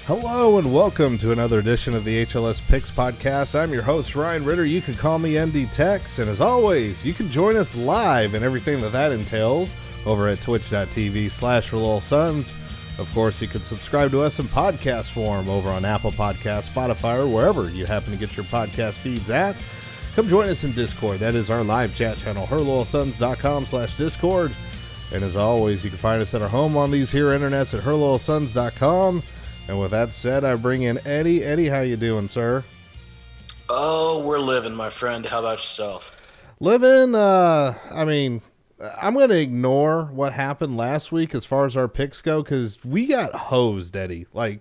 Hello and welcome to another edition of the HLS Picks Podcast. I'm your host, Ryan Ritter. You can call me ND Tex, and as always, you can join us live and everything that entails over at twitch.tv/ForLoyalSons. Of course, you can subscribe to us in podcast form over on Apple Podcasts, Spotify, or wherever you happen to get your podcast feeds at. Come join us in Discord. That is our live chat channel, herloyalsons.com/Discord. And as always, you can find us at our home on these here internets at herloyalsons.com. And with that said, I bring in Eddie. Eddie, how you doing, sir? Oh, we're living, my friend. How about yourself? Living, I'm going to ignore what happened last week as far as our picks go, because we got hosed, Eddie. Like,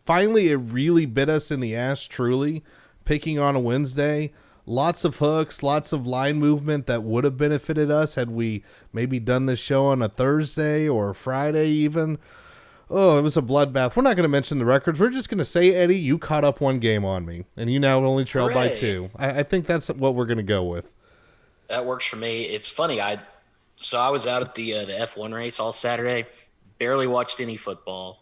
finally, it really bit us in the ass, truly, picking on a Wednesday. Lots of hooks, lots of line movement that would have benefited us had we maybe done this show on a Thursday or a Friday even. Oh, it was a bloodbath. We're not going to mention the records. We're just going to say, Eddie, you caught up one game on me, and you now only trail by 2. I think that's what we're going to go with. That works for me. It's funny. I was out at the F1 race all Saturday. Barely watched any football.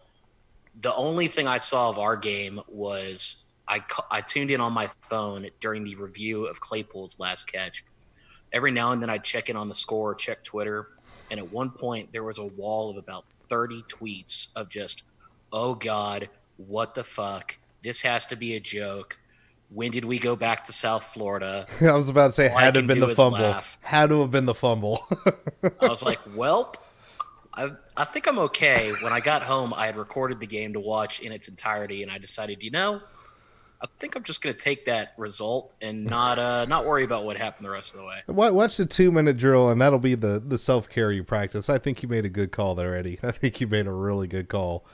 The only thing I saw of our game was I tuned in on my phone during the review of Claypool's last catch. Every now and then I'd check in on the score, check Twitter. And at one point, there was a wall of about 30 tweets of just, oh, God, what the fuck? This has to be a joke. When did we go back to South Florida? I was about to say, had to have been the fumble. Laugh. Had to have been the fumble. I was like, well, I think I'm okay. When I got home, I had recorded the game to watch in its entirety, and I decided, I think I'm just going to take that result and not worry about what happened the rest of the way. Watch the 2-minute drill, and that'll be the self-care you practice. I think you made a good call there, Eddie. I think you made a really good call.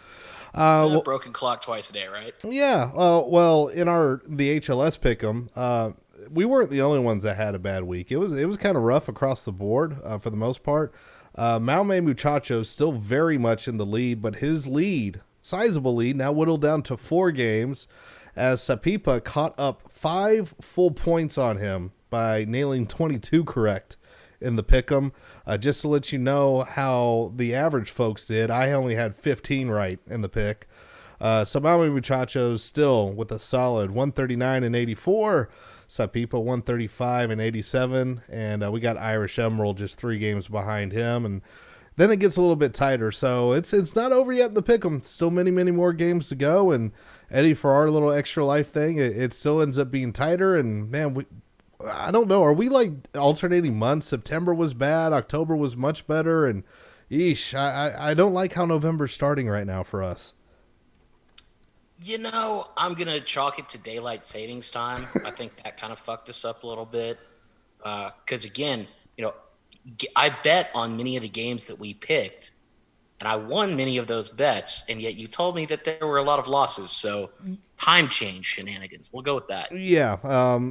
Broken clock twice a day, right? Yeah. Well, in the HLS pick'em, we weren't the only ones that had a bad week. It was kind of rough across the board for the most part. Maume Muchacho still very much in the lead, but his lead, sizable lead, now whittled down to 4 games. As Sapipa caught up 5 full points on him by nailing 22 correct in the pick'em. Just to let you know how the average folks did, I only had 15 right in the pick. So Maui Muchachos still with a solid 139 and 84. Sapipa 135 and 87. And we got Irish Emerald just 3 games behind him. And then it gets a little bit tighter. So it's not over yet in the pick'em. Still many, many more games to go. And Eddie, for our little extra life thing, it still ends up being tighter. And man, I don't know. Are we like alternating months? September was bad. October was much better. And yeesh, I don't like how November's starting right now for us. I'm going to chalk it to daylight savings time. I think that kind of fucked us up a little bit. Because again, I bet on many of the games that we picked, and I won many of those bets, and yet you told me that there were a lot of losses. So time change shenanigans. We'll go with that. Yeah.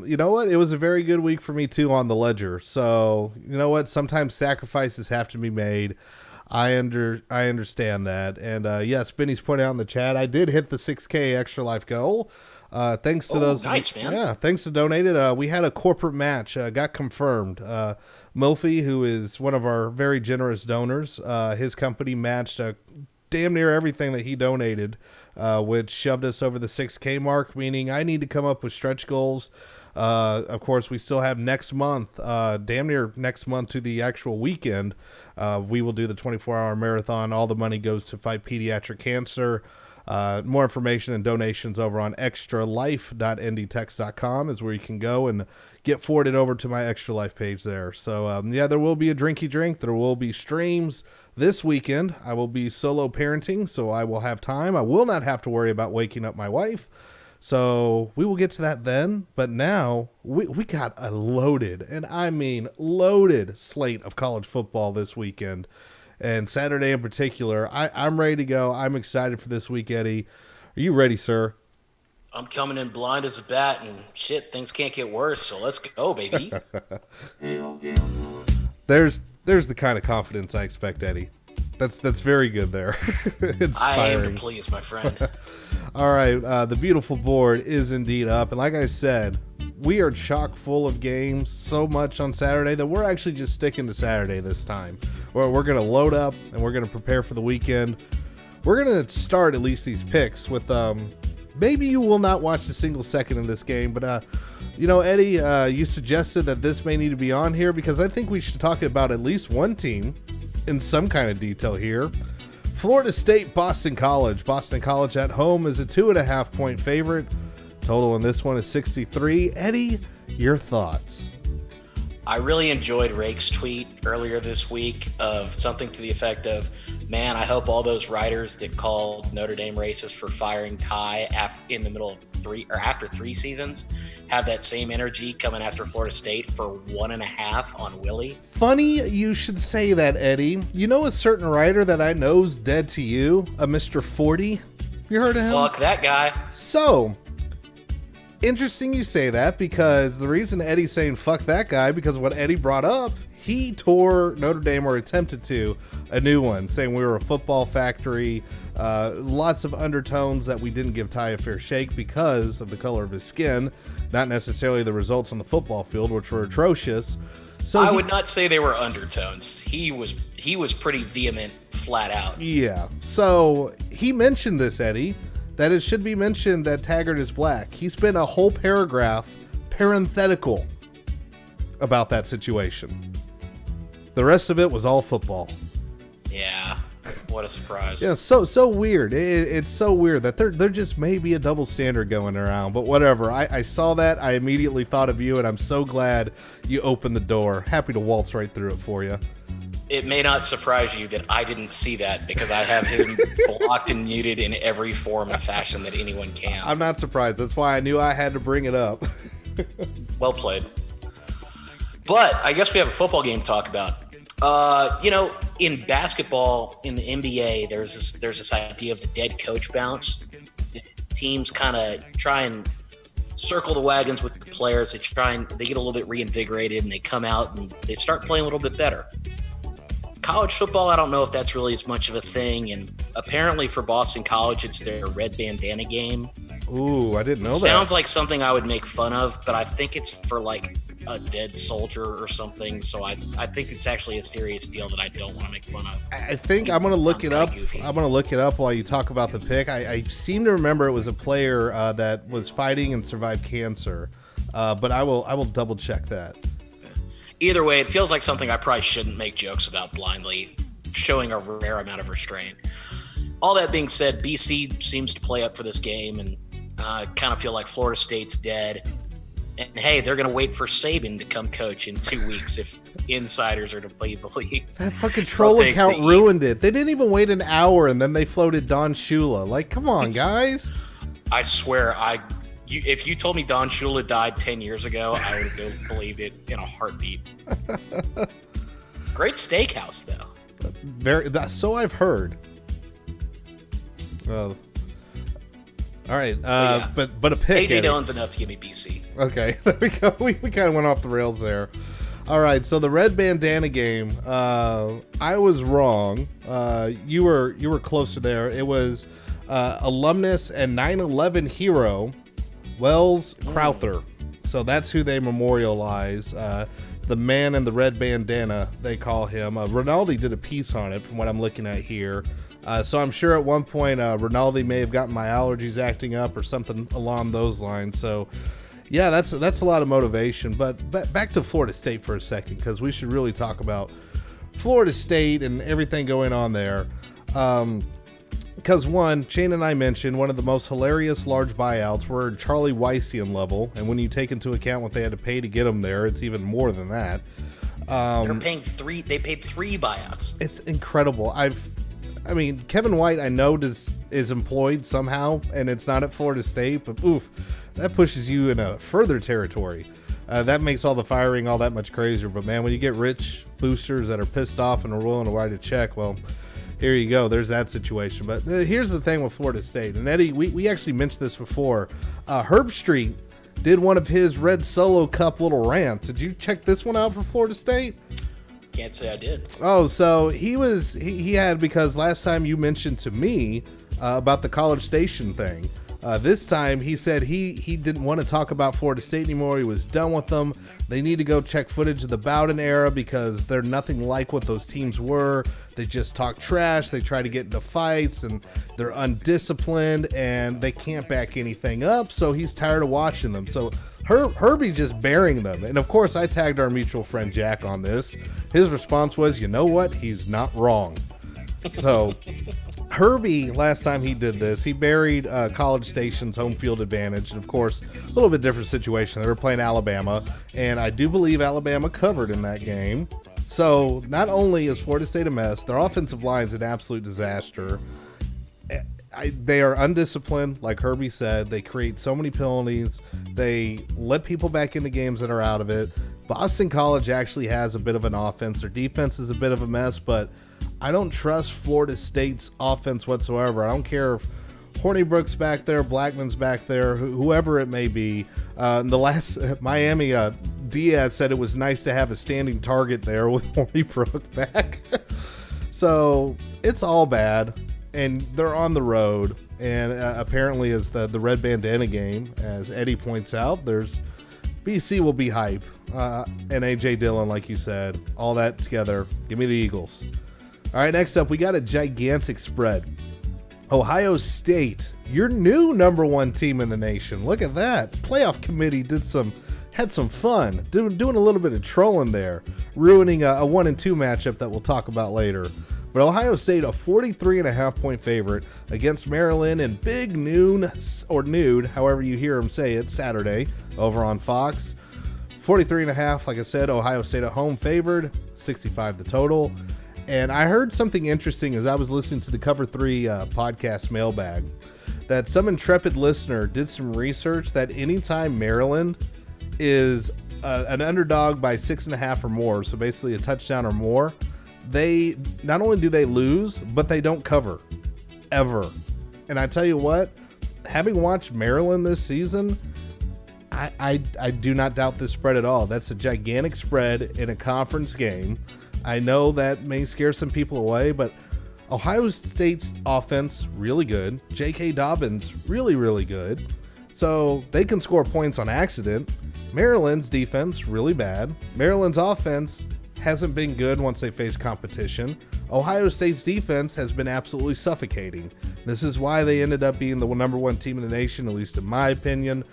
You know what? It was a very good week for me, too, on the ledger. So, you know what? Sometimes sacrifices have to be made. I understand that. And, yes, Benny's pointing out in the chat, I did hit the 6K extra life goal. Thanks to those. Nice, man. Yeah, thanks to donated. We had a corporate match, got confirmed. Milfy, who is one of our very generous donors, his company matched damn near everything that he donated, which shoved us over the 6K mark, meaning I need to come up with stretch goals. Of course, we still have next month, damn near next month to the actual weekend. We will do the 24-hour marathon. All the money goes to fight pediatric cancer. More information and donations over on extralife.ndtex.com is where you can go and get forwarded over to my Extra Life page there. So, there will be a drinky drink. There will be streams this weekend. I will be solo parenting, so I will have time. I will not have to worry about waking up my wife. So we will get to that then. But now we got a loaded, and I mean loaded slate of college football this weekend. And Saturday in particular, I'm ready to go. I'm excited for this week, Eddie. Are you ready, sir? I'm coming in blind as a bat, and shit, things can't get worse, so let's go, baby. There's the kind of confidence I expect, Eddie. That's very good there. Inspiring. I aim to please, my friend. All right, the beautiful board is indeed up, and like I said, we are chock full of games so much on Saturday that we're actually just sticking to Saturday this time. We're going to load up, and we're going to prepare for the weekend. we're going to start at least these picks with maybe you will not watch a single second of this game, but Eddie, you suggested that this may need to be on here because I think we should talk about at least one team in some kind of detail here. Florida State, Boston College. Boston College at home is a 2.5 point favorite. Total in this one is 63. Eddie, your thoughts? I really enjoyed Rake's tweet earlier this week of something to the effect of, man, I hope all those writers that called Notre Dame racist for firing Ty in the middle of after 3 seasons have that same energy coming after Florida State for 1.5 on Willie. Funny you should say that, Eddie. You know a certain writer that I know's dead to you, a Mr. 40? You heard of him? Fuck that guy. So, interesting you say that, because the reason Eddie's saying fuck that guy, because what Eddie brought up, he tore Notre Dame, or attempted to, a new one, saying we were a football factory. Lots of undertones that we didn't give Ty a fair shake because of the color of his skin, not necessarily the results on the football field, which were atrocious. So I would not say they were undertones. He was pretty vehement, flat out. Yeah. So he mentioned this, Eddie, that it should be mentioned that Taggart is black. He spent a whole paragraph parenthetical about that situation. The rest of it was all football. Yeah. What a surprise. Yeah, so weird. It's so weird that there just may be a double standard going around, but whatever. I saw that. I immediately thought of you, and I'm so glad you opened the door. Happy to waltz right through it for you. It may not surprise you that I didn't see that because I have him blocked and muted in every form and fashion that anyone can. I'm not surprised. That's why I knew I had to bring it up. Well played. But I guess we have a football game to talk about. In basketball, in the NBA, there's this idea of the dead coach bounce. Teams kind of try and circle the wagons with the players. They get a little bit reinvigorated, and they come out and they start playing a little bit better. College football, I don't know if that's really as much of a thing, and apparently for Boston College, it's their red bandana game. Ooh, I didn't know that. Sounds like something I would make fun of, but I think it's for like a dead soldier or something, so I think it's actually a serious deal that I don't want to make fun of. I think I'm going to look it up. Goofy. I'm going to look it up while you talk about the pick. I seem to remember it was a player that was fighting and survived cancer, but I will double check that. Either way, it feels like something I probably shouldn't make jokes about blindly, showing a rare amount of restraint. All that being said, BC seems to play up for this game, and I kind of feel like Florida State's dead. And hey, they're going to wait for Saban to come coach in 2 weeks if insiders are to be believed. That fucking troll account ruined it. They didn't even wait an hour, and then they floated Don Shula. Like, come on, guys. I swear, if you told me Don Shula died 10 years ago, I would have believed it in a heartbeat. Great steakhouse, though. So I've heard. All right, but a pick. AJ Dillon's enough to give me BC. Okay, there we go. We kind of went off the rails there. All right, so the red bandana game. I was wrong. You were closer there. It was alumnus and 9/11 hero Wells Crowther. So that's who they memorialize. The man in the red bandana, they call him. Rinaldi did a piece on it from what I'm looking at here. So I'm sure at one point Rinaldi may have gotten my allergies acting up or something along those lines. So yeah, that's a lot of motivation. But back to Florida State for a second, because we should really talk about Florida State and everything going on there. Because one, Shane and I mentioned one of the most hilarious large buyouts were Charlie Weisian level, and when you take into account what they had to pay to get him there, it's even more than that. They're paying three. They paid 3 buyouts. It's incredible. I mean, Kevin White, I know is employed somehow, and it's not at Florida State, but oof, that pushes you in a further territory. That makes all the firing all that much crazier. But man, when you get rich boosters that are pissed off and are willing to write a check, well, here you go. There's that situation. But here's the thing with Florida State. And Eddie, we actually mentioned this before. Herb Street did one of his Red Solo Cup little rants. Did you check this one out for Florida State? Can't say I did. Oh, so he had, because last time you mentioned to me about the College Station thing, This time, he said he didn't want to talk about Florida State anymore. He was done with them. They need to go check footage of the Bowden era because they're nothing like what those teams were. They just talk trash. They try to get into fights, and they're undisciplined, and they can't back anything up. So he's tired of watching them. So Herbie just burying them. And of course, I tagged our mutual friend Jack on this. His response was, you know what? He's not wrong. So Herbie, last time he did this, he buried College Station's home field advantage. And of course, a little bit different situation. They were playing Alabama, and I do believe Alabama covered in that game. So not only is Florida State a mess, their offensive line is an absolute disaster. They are undisciplined, like Herbie said. They create so many penalties. They let people back into games that are out of it. Boston College actually has a bit of an offense. Their defense is a bit of a mess, but I don't trust Florida State's offense whatsoever. I don't care if Hornibrook's back there, Blackman's back there, whoever it may be. The last Miami, Diaz said it was nice to have a standing target there with Hornibrook back. So it's all bad, and they're on the road. And apparently, as the red bandana game, as Eddie points out, there's BC will be hype. And A.J. Dillon, like you said, all that together. Give me the Eagles. All right, next up, we got a gigantic spread. Ohio State, your new number one team in the nation. Look at that. Playoff committee had some fun, doing a little bit of trolling there, ruining a 1-2 matchup that we'll talk about later. But Ohio State, a 43.5-point favorite against Maryland in big noon, or nude, however you hear them say it, Saturday over on Fox. 43.5, like I said, Ohio State at home favored, 65 the total. And I heard something interesting as I was listening to the Cover 3 podcast mailbag, that some intrepid listener did some research that anytime Maryland is an underdog by 6.5 or more, so basically a touchdown or more, they not only do they lose, but they don't cover, ever. And I tell you what, having watched Maryland this season, I do not doubt this spread at all. That's a gigantic spread in a conference game. I know that may scare some people away, but Ohio State's offense, really good. J.K. Dobbins, really, really good. So they can score points on accident. Maryland's defense, really bad. Maryland's offense hasn't been good once they face competition. Ohio State's defense has been absolutely suffocating. This is why they ended up being the number one team in the nation, at least in my opinion.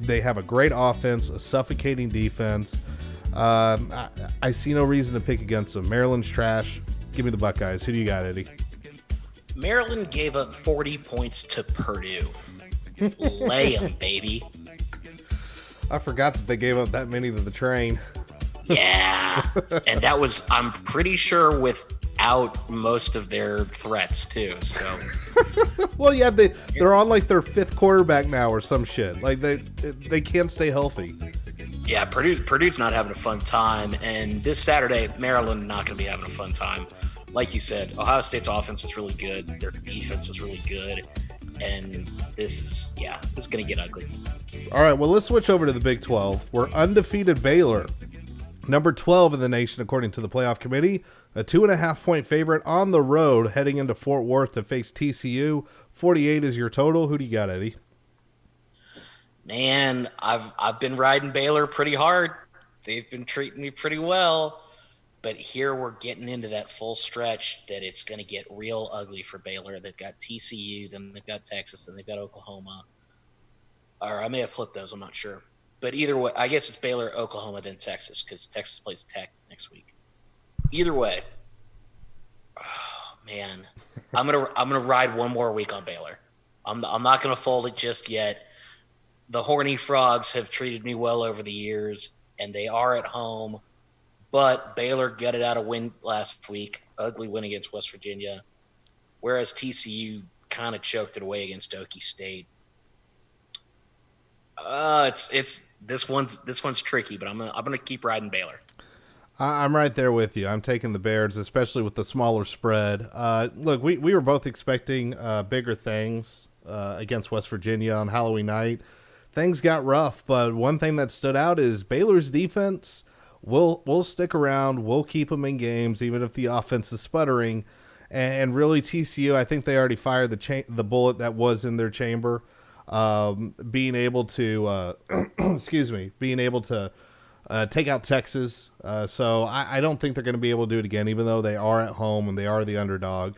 They have a great offense, a suffocating defense. I see no reason to pick against them. Maryland's trash. Give me the Buckeyes. Who do you got, Eddie? Maryland gave up 40 points to Purdue. Lay 'em, baby. I forgot that they gave up that many to the train. Yeah. And that was, I'm pretty sure, without most of their threats, too. So. Well, yeah, they're on like their fifth quarterback now or some shit. Like they can't stay healthy. Yeah, Purdue's not having a fun time, and this Saturday, Maryland not going to be having a fun time. Like you said, Ohio State's offense is really good. Their defense is really good, and this is going to get ugly. All right, well, let's switch over to the Big 12. We're undefeated Baylor, number 12 in the nation according to the playoff committee, a 2.5-point favorite on the road heading into Fort Worth to face TCU. 48 is your total. Who do you got, Eddie? Man, I've been riding Baylor pretty hard. They've been treating me pretty well. But here we're getting into that full stretch that it's going to get real ugly for Baylor. They've got TCU, then they've got Texas, then they've got Oklahoma. Or I may have flipped those, I'm not sure. But either way, I guess it's Baylor, Oklahoma, then Texas, because Texas plays Tech next week. Either way, oh, man, I'm gonna ride one more week on Baylor. I'm not gonna fold it just yet. The Horny Frogs have treated me well over the years, and they are at home. But Baylor gutted out a win last week, ugly win against West Virginia, whereas TCU kind of choked it away against Okie State. It's this one's tricky, but I'm gonna keep riding Baylor. I'm right there with you. I'm taking the Bears, especially with the smaller spread. Look, we were both expecting bigger things against West Virginia on Halloween night. Things got rough, but one thing that stood out is Baylor's defense will stick around. We'll keep them in games, even if the offense is sputtering. And really, TCU, I think they already fired the bullet that was in their chamber. being able to, excuse me, being able to take out Texas. So I don't think they're going to be able to do it again, even though they are at home and they are the underdog.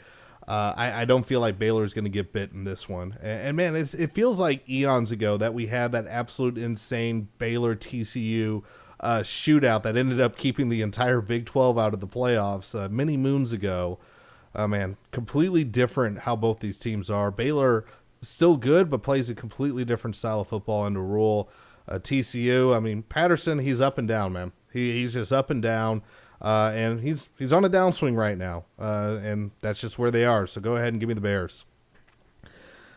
I don't feel like Baylor is going to get bit in this one. And man, it feels like eons ago that we had that absolute insane Baylor TCU shootout that ended up keeping the entire Big 12 out of the playoffs many moons ago. Man, completely different how both these teams are. Baylor still good, but plays a completely different style of football under Rule. TCU, I mean, Patterson, he's up and down, man. He's just up and down. And he's on a downswing right now, and that's just where they are. So go ahead and give me the Bears.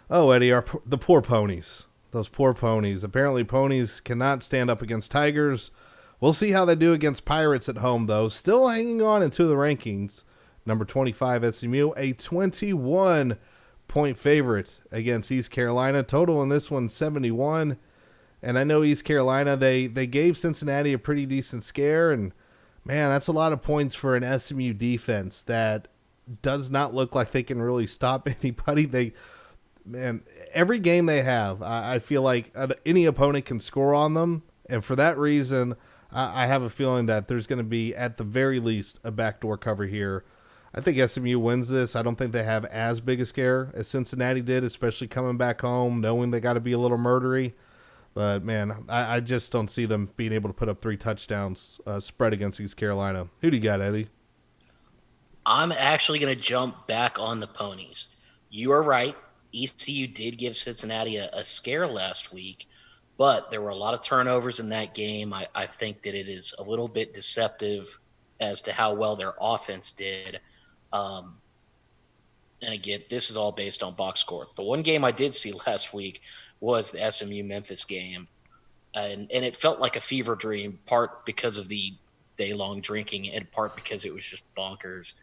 Oh, Eddie, the poor ponies. Those poor ponies. Apparently, ponies cannot stand up against tigers. We'll see how they do against Pirates at home, though. Still hanging on into the rankings. Number 25, SMU, a 21-point favorite against East Carolina. Total in this one, 71. And I know East Carolina, they gave Cincinnati a pretty decent scare, and man, that's a lot of points for an SMU defense that does not look like they can really stop anybody. Every game they have, I feel like any opponent can score on them. And for that reason, I have a feeling that there's going to be, at the very least, a backdoor cover here. I think SMU wins this. I don't think they have as big a scare as Cincinnati did, especially coming back home, knowing they got to be a little murdery. But, man, I just don't see them being able to put up 3 touchdowns spread against East Carolina. Who do you got, Eddie? I'm actually going to jump back on the ponies. You are right. ECU did give Cincinnati a scare last week, but there were a lot of turnovers in that game. I think that it is a little bit deceptive as to how well their offense did. And again, this is all based on box score. The one game I did see last week was the SMU Memphis game. And it felt like a fever dream, part because of the day-long drinking and part because it was just bonkers.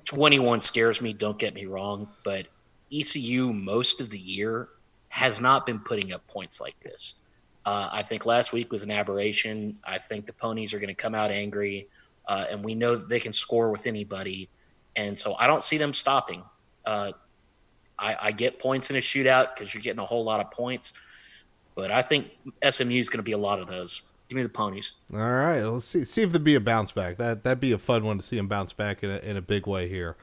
21 scares me, don't get me wrong, but ECU most of the year has not been putting up points like this. I think last week was an aberration. I think the ponies are going to come out angry, and we know that they can score with anybody. And so I don't see them stopping. I get points in a shootout because you're getting a whole lot of points, but I think SMU is going to be a lot of those. Give me the ponies. All right, let's see if there'd be a bounce back. That'd be a fun one to see them bounce back in a big way here.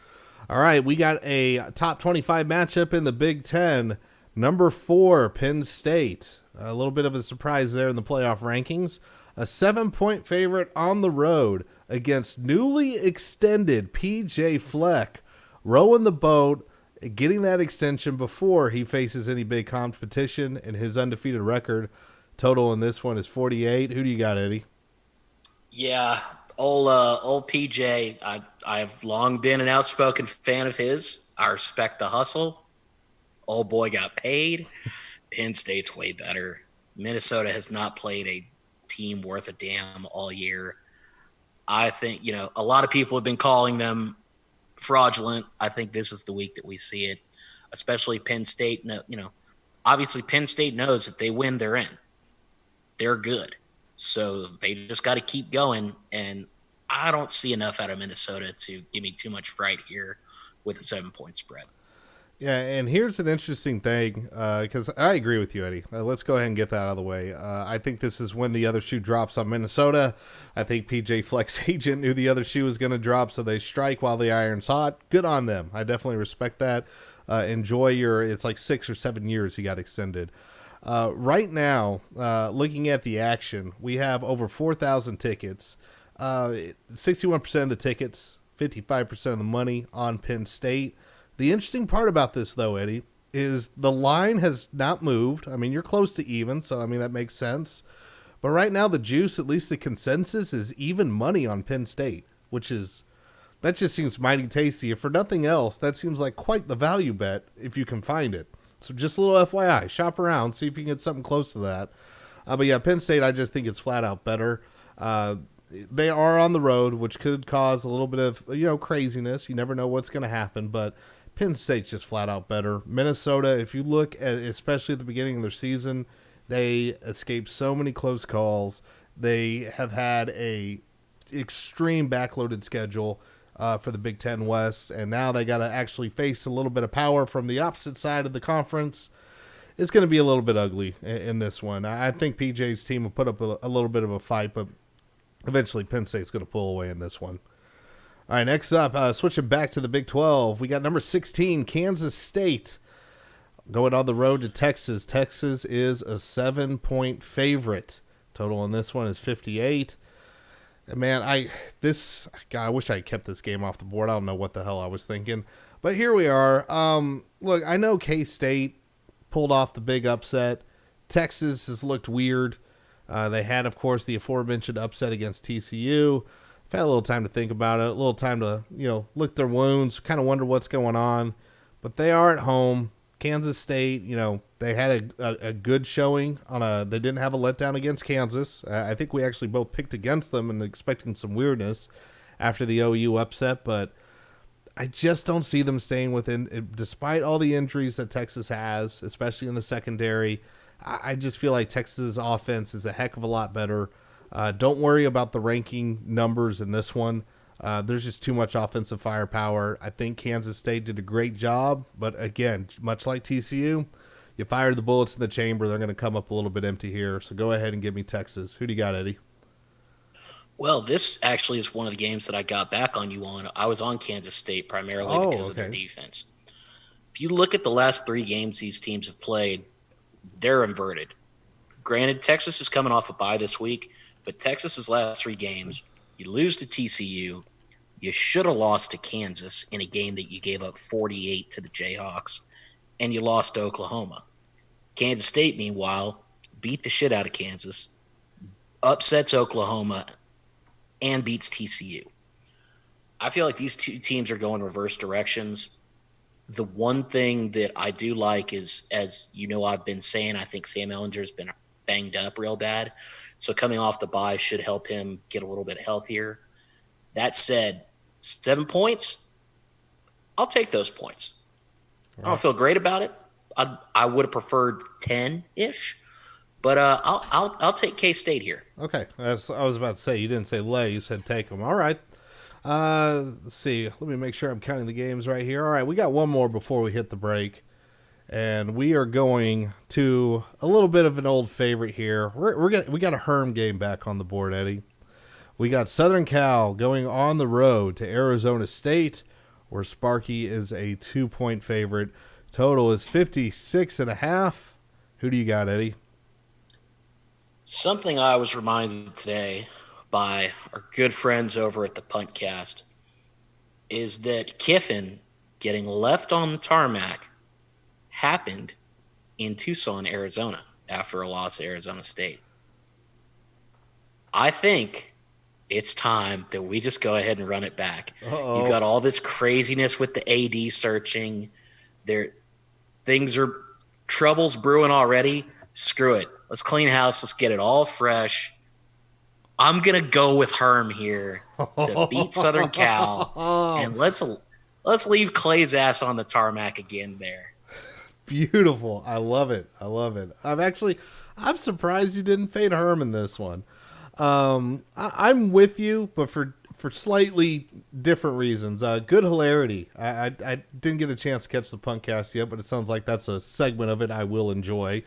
All right, we got a top 25 matchup in the Big Ten. Number 4, Penn State. A little bit of a surprise there in the playoff rankings. A 7-point favorite on the road against newly extended PJ Fleck, rowing the boat, getting that extension before he faces any big competition, and his undefeated record total in this one is 48. Who do you got, Eddie? Yeah, old PJ. I've long been an outspoken fan of his. I respect the hustle. Old boy got paid. Penn State's way better. Minnesota has not played a team worth a damn all year. I think, a lot of people have been calling them fraudulent. I think this is the week that we see it, especially Penn State. Obviously Penn State knows if they win, they're in. They're good. So they just got to keep going. And I don't see enough out of Minnesota to give me too much fright here with a 7-point spread. Yeah, and here's an interesting thing, because I agree with you, Eddie. Let's go ahead and get that out of the way. I think this is when the other shoe drops on Minnesota. I think PJ Fleck's agent knew the other shoe was going to drop, so they strike while the iron's hot. Good on them. I definitely respect that. Enjoy it's like 6 or 7 years he got extended. Right now, looking at the action, we have over 4,000 tickets. 61% of the tickets, 55% of the money on Penn State. The interesting part about this, though, Eddie, is the line has not moved. I mean, you're close to even, so, I mean, that makes sense. But right now, the juice, at least the consensus, is even money on Penn State, that just seems mighty tasty. If for nothing else, that seems like quite the value bet if you can find it. So just a little FYI, shop around, see if you can get something close to that. But yeah, Penn State, I just think it's flat out better. They are on the road, which could cause a little bit of, craziness. You never know what's going to happen, but Penn State's just flat out better. Minnesota, if you look at, especially at the beginning of their season, they escaped so many close calls. They have had a extreme backloaded schedule for the Big Ten West, and now they got to actually face a little bit of power from the opposite side of the conference. it's going to be a little bit ugly in this one. I think PJ's team will put up a little bit of a fight, but eventually Penn State's going to pull away in this one. All right, next up, switching back to the Big 12, we got number 16, Kansas State, going on the road to Texas. Texas is a 7-point favorite. Total on this one is 58. And man, I wish I had kept this game off the board. I don't know what the hell I was thinking. But here we are. Look, I know K-State pulled off the big upset. Texas has looked weird. They had, of course, the aforementioned upset against TCU. I've had a little time to think about it, a little time to, lick their wounds, kind of wonder what's going on. But they are at home. Kansas State, they had a good showing they didn't have a letdown against Kansas. I think we actually both picked against them and expecting some weirdness after the OU upset, but I just don't see them staying within, despite all the injuries that Texas has, especially in the secondary. I just feel like Texas' offense is a heck of a lot better. Don't worry about the ranking numbers in this one. There's just too much offensive firepower. I think Kansas State did a great job, but again, much like TCU, you fire the bullets in the chamber, they're going to come up a little bit empty here. So go ahead and give me Texas. Who do you got, Eddie? Well, this actually is one of the games that I got back on you on. I was on Kansas State primarily because of their defense. If you look at the last 3 games these teams have played, they're inverted. Granted, Texas is coming off a bye this week, but Texas's last 3 games, you lose to TCU, you should have lost to Kansas in a game that you gave up 48 to the Jayhawks, and you lost to Oklahoma. Kansas State, meanwhile, beat the shit out of Kansas, upsets Oklahoma, and beats TCU. I feel like these two teams are going reverse directions. The one thing that I do like is, as you know, I've been saying, I think Sam Ehlinger's been banged up real bad. So coming off the bye should help him get a little bit healthier. That said, 7 points, I'll take those points. Right. I don't feel great about it. I would have preferred 10-ish. But I'll take K-State here. Okay, as I was about to say, you didn't say lay, you said take them. All right. Let's see. Let me make sure I'm counting the games right here. All right, we got one more before we hit the break, and we are going to a little bit of an old favorite here. We got a Herm game back on the board, Eddie. We got Southern Cal going on the road to Arizona State, where Sparky is a 2-point favorite. Total is 56.5. Who do you got, Eddie? Something I was reminded today by our good friends over at the Puntcast is that Kiffin getting left on the tarmac happened in Tucson, Arizona, after a loss to Arizona State. I think it's time that we just go ahead and run it back. Uh-oh. You've got all this craziness with the AD searching. Troubles brewing already. Screw it. Let's clean house. Let's get it all fresh. I'm going to go with Herm here to beat Southern Cal. And let's leave Clay's ass on the tarmac again there. Beautiful. I love it. I'm surprised you didn't fade Herm in this one. I'm with you, but for slightly different reasons. Good hilarity. I didn't get a chance to catch the Punkcast yet, but it sounds like that's a segment of it I will enjoy.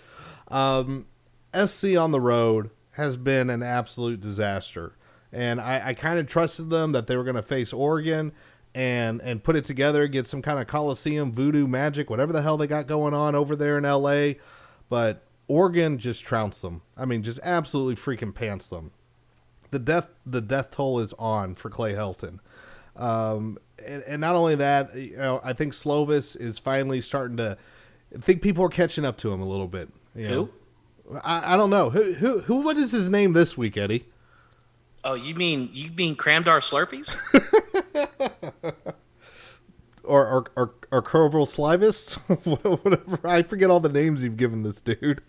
SC on the road has been an absolute disaster. And I kind of trusted them that they were going to face Oregon and put it together, get some kind of Coliseum voodoo magic, whatever the hell they got going on over there in LA. But Oregon just trounced them. I mean, just absolutely freaking pants them. The death toll is on for Clay Helton. And not only that, I think Slovis is finally starting to, I think people are catching up to him a little bit. Who? I don't know. Who? What is his name this week, Eddie? Oh, you mean Cramdar Slurpees? or Corval Slivis? Whatever. I forget all the names you've given this dude.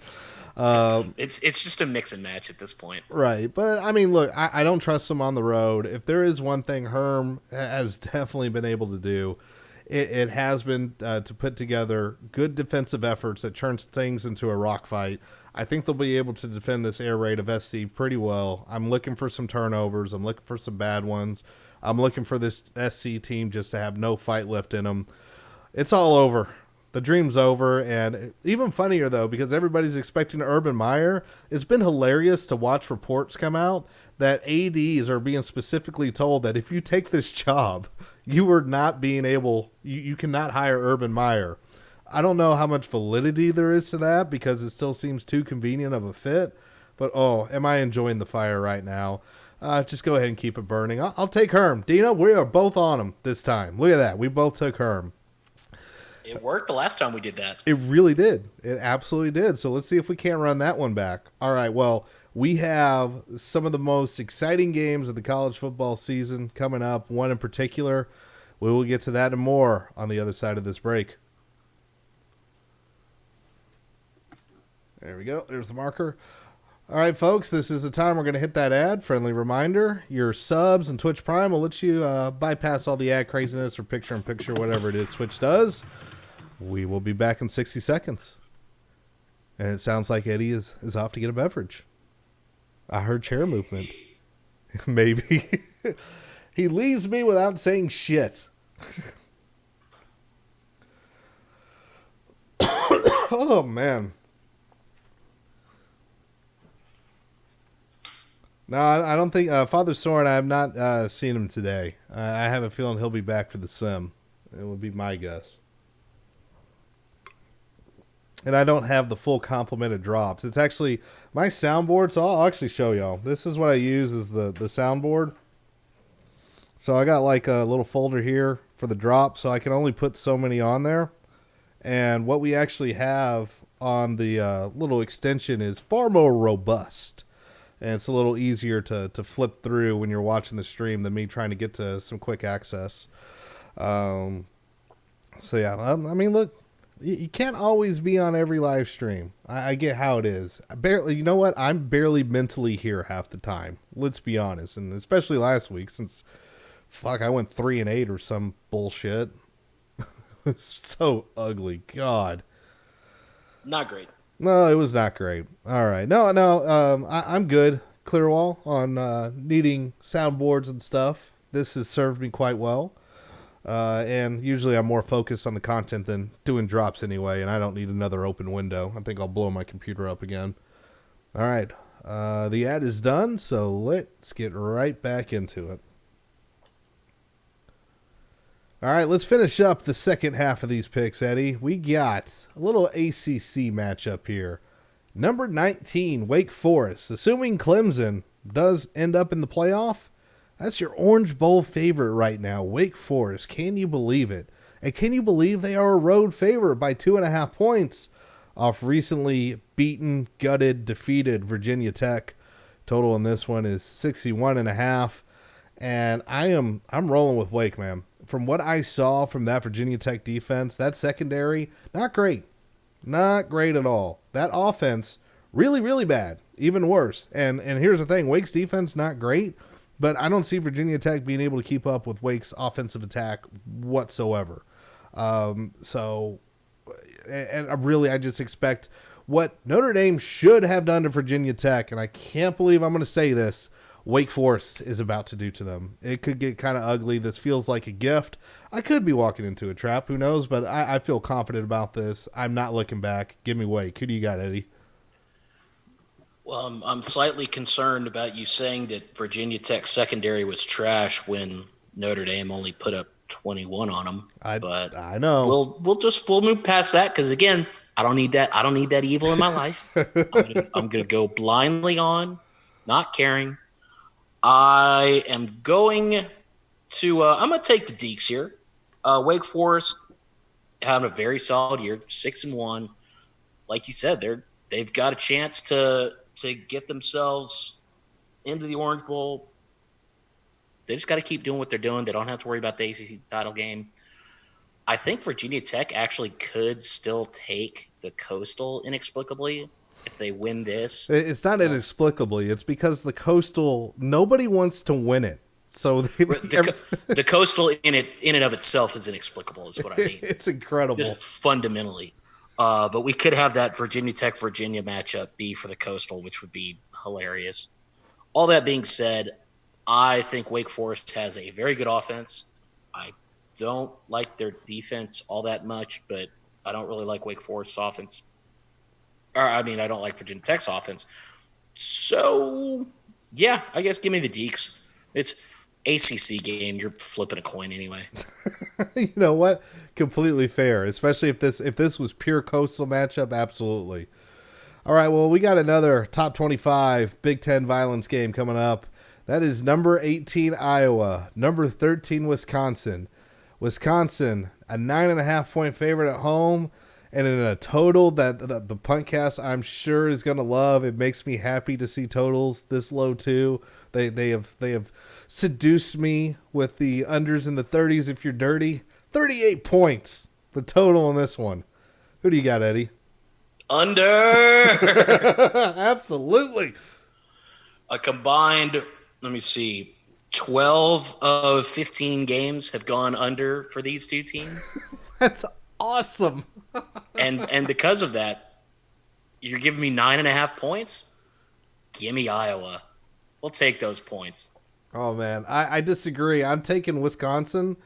It's just a mix and match at this point. Right. But, I mean, look, I don't trust him on the road. If there is one thing Herm has definitely been able to do, it has been to put together good defensive efforts that turns things into a rock fight. I think they'll be able to defend this air raid of SC pretty well. I'm looking for some turnovers. I'm looking for some bad ones. I'm looking for this SC team just to have no fight left in them. It's all over. The dream's over. And even funnier, though, because everybody's expecting Urban Meyer, it's been hilarious to watch reports come out that ADs are being specifically told that if you take this job, you are not being able, you cannot hire Urban Meyer. I don't know how much validity there is to that because it still seems too convenient of a fit. But oh, am I enjoying the fire right now? Just go ahead and keep it burning. I'll take Herm. Dino, we are both on him this time. Look at that. We both took Herm. It worked the last time we did that. It really did. It absolutely did. So let's see if we can't run that one back. All right. Well, we have some of the most exciting games of the college football season coming up. One in particular. We will get to that and more on the other side of this break. There we go. There's the marker. All right, folks, this is the time we're going to hit that ad. Friendly reminder, your subs and Twitch Prime will let you bypass all the ad craziness or picture-in-picture, whatever it is Twitch does. We will be back in 60 seconds. And it sounds like Eddie is off to get a beverage. I heard chair movement. Maybe. He leaves me without saying shit. Oh, man. No, I don't think Father Soren. I have not seen him today. I have a feeling he'll be back for the sim. It would be my guess. And I don't have the full complement of drops. It's actually my soundboard. So I'll actually show y'all. This is what I use as the soundboard. So I got like a little folder here for the drop. So I can only put so many on there. And what we actually have on the little extension is far more robust. And it's a little easier to flip through when you're watching the stream than me trying to get to some quick access. So, yeah, I mean, look, you can't always be on every live stream. I get how it is. You know what? I'm barely mentally here half the time. Let's be honest. And especially last week since, I went 3-8 or some bullshit. It's so ugly. God. Not great. No, it was not great. All right. No. I'm good, Clearwall, on needing soundboards and stuff. This has served me quite well. And usually I'm more focused on the content than doing drops anyway, and I don't need another open window. I think I'll blow my computer up again. All right. The ad is done, so let's get right back into it. All right, let's finish up the second half of these picks, Eddie. We got a little ACC matchup here. Number 19, Wake Forest. Assuming Clemson does end up in the playoff, that's your Orange Bowl favorite right now, Wake Forest. Can you believe it? And can you believe they are a road favorite by 2.5 points off recently beaten, gutted, defeated Virginia Tech? Total in this one is 61.5. And I'm rolling with Wake, man. From what I saw from that Virginia Tech defense, that secondary, not great. Not great at all. That offense, really, really bad. Even worse. And here's the thing. Wake's defense, not great. But I don't see Virginia Tech being able to keep up with Wake's offensive attack whatsoever. I just expect what Notre Dame should have done to Virginia Tech, and I can't believe I'm going to say this, Wake Forest is about to do to them. It could get kind of ugly. This feels like a gift. I could be walking into a trap. Who knows? But I feel confident about this. I'm not looking back. Give me Wake. Who do you got, Eddie? Well, I'm slightly concerned about you saying that Virginia Tech secondary was trash when Notre Dame only put up 21 on them. But I know we'll move past that because again, I don't need that. I don't need that evil in my life. I'm gonna go blindly on, not caring. I am going to. I'm gonna take the Deacs here. Wake Forest having a very solid year, 6-1. Like you said, they've got a chance to get themselves into the Orange Bowl. They just got to keep doing what they're doing. They don't have to worry about the ACC title game. I think Virginia Tech actually could still take the Coastal inexplicably if they win this. It's not inexplicably. It's because the Coastal, nobody wants to win it. So the Coastal in and of itself is inexplicable, is what I mean. It's incredible. Just fundamentally. But we could have that Virginia Tech-Virginia matchup be for the Coastal, which would be hilarious. All that being said, I think Wake Forest has a very good offense. I don't like their defense all that much, but I don't really like Wake Forest's offense. Or, I mean, I don't like Virginia Tech's offense. So, yeah, I guess give me the Deeks. It's ACC game. You're flipping a coin anyway. You know what? Completely fair, especially if this was pure coastal matchup. Absolutely. All right, well, we got another top 25 Big Ten violence game coming up. That is number 18 Iowa, number 13 Wisconsin. Wisconsin, a 9.5-point favorite at home, and in a total that the Puntcast I'm sure is going to love. It makes me happy to see totals this low too. They have seduced me with the unders in the 30s if you're dirty. 38 points, the total on this one. Who do you got, Eddie? Under. Absolutely. A combined, let me see, 12 of 15 games have gone under for these two teams. That's awesome. and because of that, you're giving me 9.5 points? Give me Iowa. We'll take those points. Oh, man. I disagree. I'm taking Wisconsin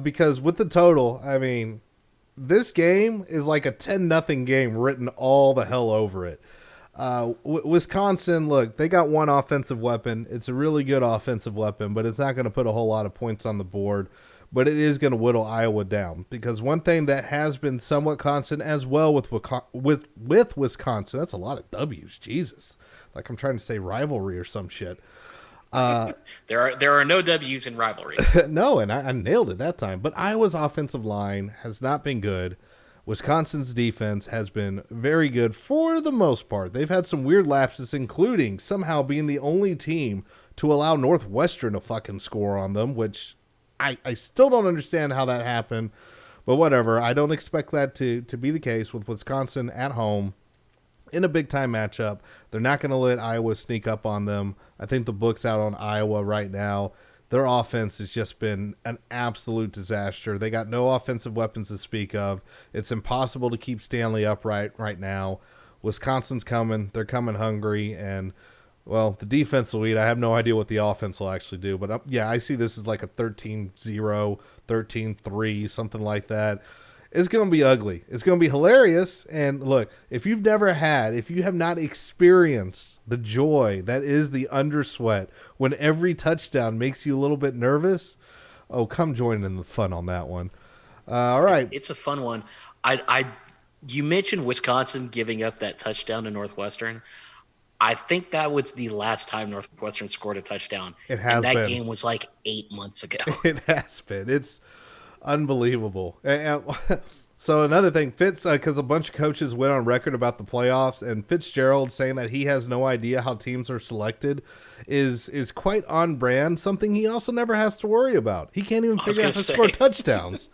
because with the total, I mean, this game is like a 10-0 game written all the hell over it. Wisconsin, look, they got one offensive weapon. It's a really good offensive weapon, but it's not going to put a whole lot of points on the board. But it is going to whittle Iowa down because one thing that has been somewhat constant as well with Wisconsin, that's a lot of W's, Jesus. Like I'm trying to say rivalry or some shit. There are no W's in rivalry. No, and I nailed it that time. But Iowa's offensive line has not been good. Wisconsin's defense has been very good for the most part. They've had some weird lapses, including somehow being the only team to allow Northwestern to fucking score on them, which I still don't understand how that happened. But whatever. I don't expect that to be the case with Wisconsin at home in a big-time matchup. They're not going to let Iowa sneak up on them. I think the book's out on Iowa right now. Their offense has just been an absolute disaster. They got no offensive weapons to speak of. It's impossible to keep Stanley upright right now. Wisconsin's coming. They're coming hungry. And, well, the defense will eat. I have no idea what the offense will actually do. But, yeah, I see this as like a 13-0, 13-3, something like that. It's going to be ugly. It's going to be hilarious. And look, if you have not experienced the joy that is the undersweat when every touchdown makes you a little bit nervous, oh, come join in the fun on that one. All right. It's a fun one. You mentioned Wisconsin giving up that touchdown to Northwestern. I think that was the last time Northwestern scored a touchdown. It has been. And that game was like 8 months ago. It has been. It's unbelievable. So another thing, Fitz, because a bunch of coaches went on record about the playoffs, and Fitzgerald saying that he has no idea how teams are selected is quite on brand. Something he also never has to worry about. He can't even figure out how to score touchdowns.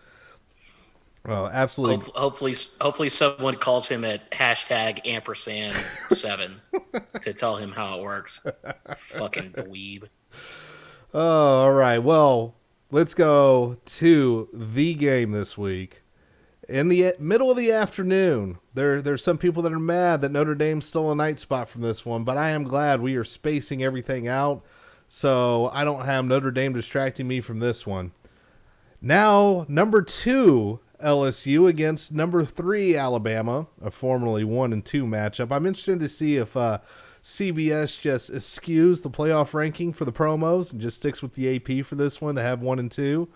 Oh, absolutely. Hopefully someone calls him at #ampersand7 to tell him how it works. Fucking dweeb. Oh, all right. Well, let's go to the game this week. In the middle of the afternoon, there's some people that are mad that Notre Dame stole a night spot from this one, but I am glad we are spacing everything out so I don't have Notre Dame distracting me from this one. Now, number 2 LSU against number 3 Alabama, a formerly 1 and 2 matchup. I'm interested to see if CBS just eschews the playoff ranking for the promos and just sticks with the AP for this one to have 1 and 2.